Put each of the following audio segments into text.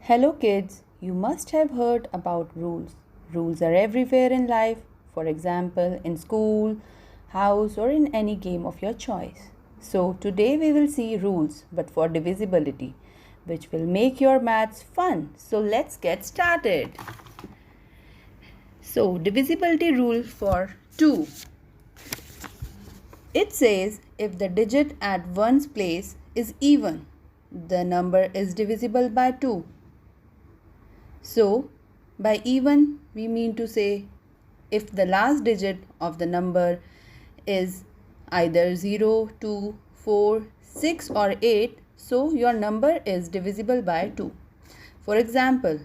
Hello kids, you must have heard about rules. Rules are everywhere in life, for example, in school, house, or in any game of your choice. So, today we will see rules but for divisibility, which will make your maths fun. So, let's get started. So, divisibility rule for 2. It says if the digit at one's place is even, the number is divisible by 2. So, by even we mean to say if the last digit of the number is either 0, 2, 4, 6 or 8, so your number is divisible by 2. For example,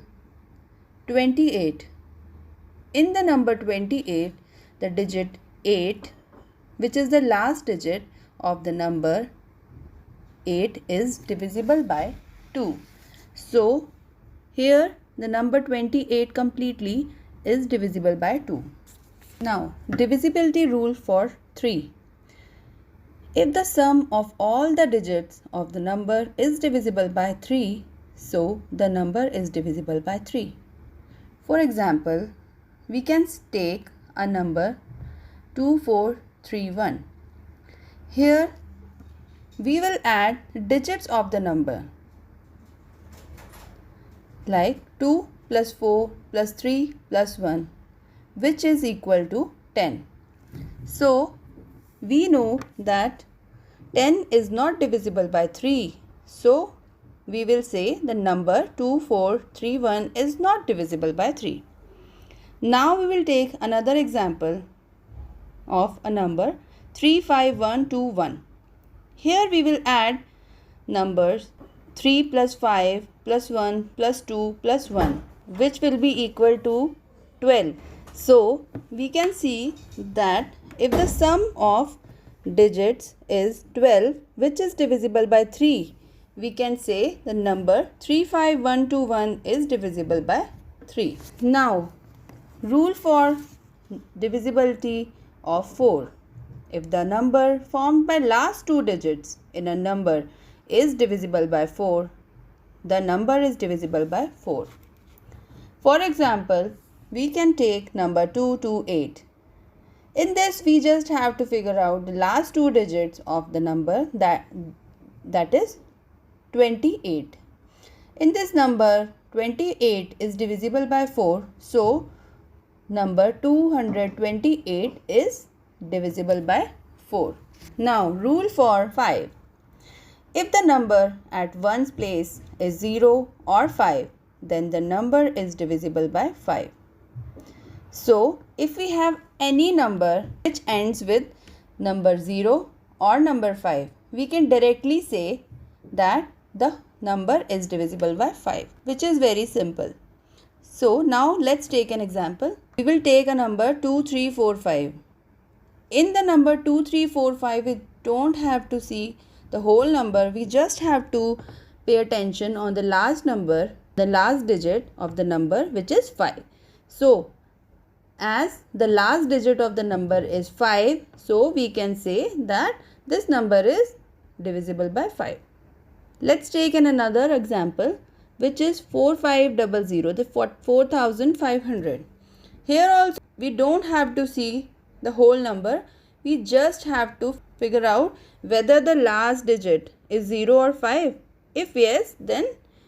28. In the number 28, the digit 8, which is the last digit of the number 8, is divisible by 2. So, here the number 28 completely is divisible by 2. Now, divisibility rule for 3. If the sum of all the digits of the number is divisible by 3, so the number is divisible by 3. For example, we can take a number 2431. Here, we will add digits of the number like 2 plus 4 plus 3 plus 1, which is equal to 10. So, we know that 10 is not divisible by 3. So, we will say the number 2431 is not divisible by 3. Now, we will take another example of a number 35121. Here, we will add numbers 3 plus 5 plus 1 plus 2 plus 1, which will be equal to 12. So, we can see that if the sum of digits is 12, which is divisible by 3, we can say the number 35121 is divisible by 3. Now, rule for divisibility of 4. If the number formed by last two digits in a number is divisible by 4, the number is divisible by 4. For example, we can take number 228. In this, we just have to figure out the last two digits of the number that is 28. In this number, 28 is divisible by 4, so number 228 is divisible by 4. Now, rule for 5. If the number at one's place is 0 or 5, then the number is divisible by 5. So, if we have any number which ends with number 0 or number 5, we can directly say that the number is divisible by 5, which is very simple. So, now let's take an example. We will take a number 2345. In the number 2345, we don't have to see the whole number, we just have to pay attention on the last number, the last digit of the number, which is 5. So, as the last digit of the number is 5, so we can say that this number is divisible by 5. Let's take another example, which is 4500, the 4500. Here also, we don't have to see the whole number, we just have to figure out whether the last digit is 0 or 5. If yes, then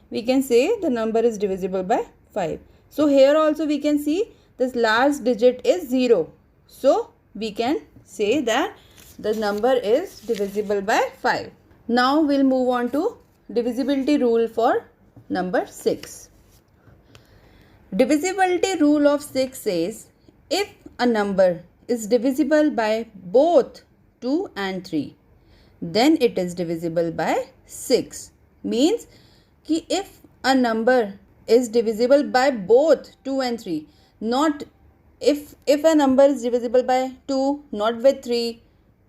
we can say the number is divisible by 5. So, here also we can see this last digit is 0. So, we can say that the number is divisible by 5. Now, we'll move on to divisibility rule for number 6. Divisibility rule of 6 says if a number is divisible by both 2 and 3, then it is divisible by 6. Means कि if a number is divisible by both 2 and 3, not if a number is divisible by 2 not with 3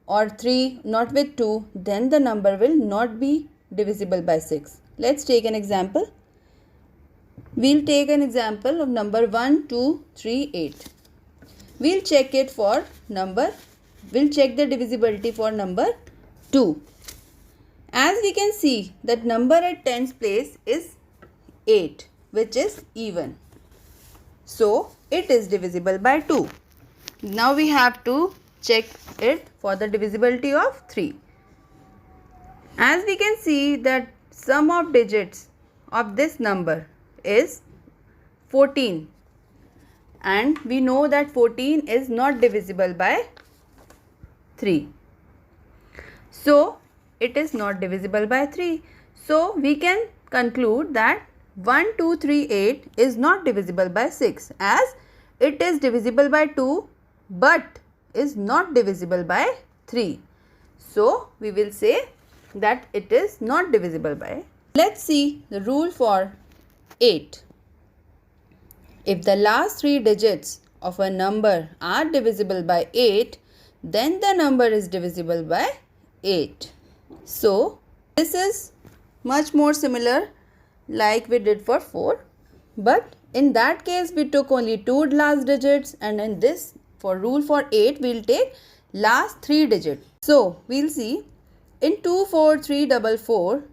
or 3 not with 2, then the number will not be divisible by 6. Let's take an example. We'll take an example of number 1238. We'll check the divisibility for number 2. As we can see that number at tens place is 8. which is even. So it is divisible by 2. Now we have to check it for the divisibility of 3. As we can see that sum of digits of this number is 14, and we know that 14 is not divisible by 3. So it is not divisible by 3. So we can conclude that 1, 2, 3, 8 is not divisible by 6, as it is divisible by 2 but is not divisible by 3. So we will say that it is not divisible by. Let's see the rule for 8. If the last 3 digits of a number are divisible by 8, then the number is divisible by 8. So this is much more similar like we did for 4, but in that case we took only 2 last digits, and in this for rule for 8 we will take last 3 digits. So we will see in 24344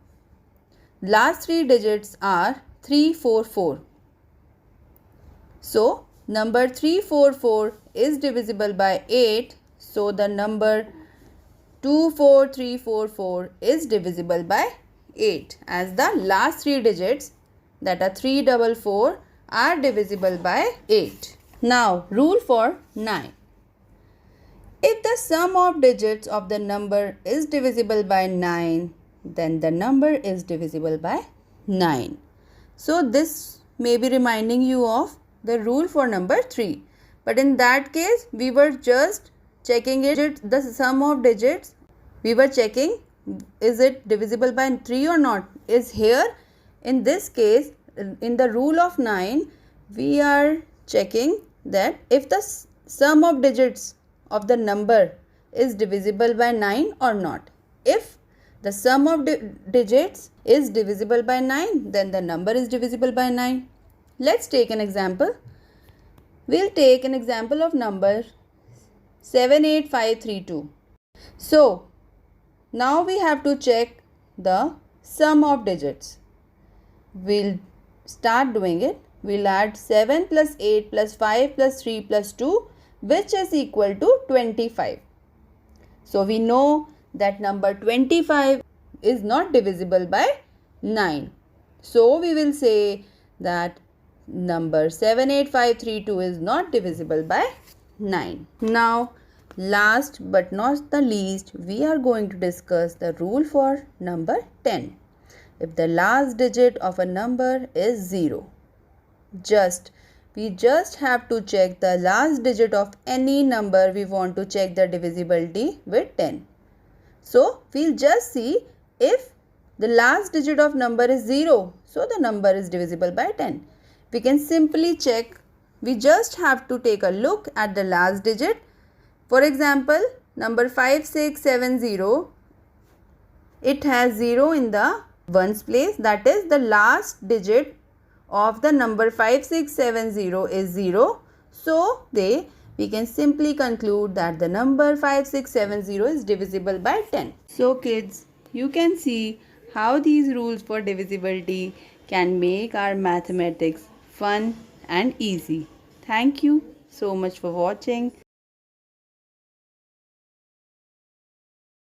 last 3 digits are 344. So number 344 is divisible by 8. So the number 24344 is divisible by 8, as the last 3 digits, that are 344, are divisible by 8. Now rule for 9. If the sum of digits of the number is divisible by 9, then the number is divisible by 9. So this may be reminding you of the rule for number 3. But in that case, we were just checking it, the sum of digits. We were checking, is it divisible by 3 or not? Is here, in this case, in the rule of 9, we are checking that if the sum of digits of the number is divisible by 9 or not. If the sum of digits is divisible by 9, then the number is divisible by 9. Let's take an example. We'll take an example of number 78532. So now we have to check the sum of digits. We'll start doing it. We'll add 7 plus 8 plus 5 plus 3 plus 2, which is equal to 25. So we know that number 25 is not divisible by 9. So we will say that number 78532 is not divisible by 9. Now last but not the least, we are going to discuss the rule for number 10. If the last digit of a number is 0, we just have to check the last digit of any number we want to check the divisibility with 10. So we'll just see if the last digit of number is 0, so the number is divisible by 10. We can simply check. We just have to take a look at the last digit. For example, number 5670, it has 0 in the ones place, that is the last digit of the number 5670 is 0. So we can simply conclude that the number 5670 is divisible by 10. So kids, you can see how these rules for divisibility can make our mathematics fun and easy. Thank you so much for watching.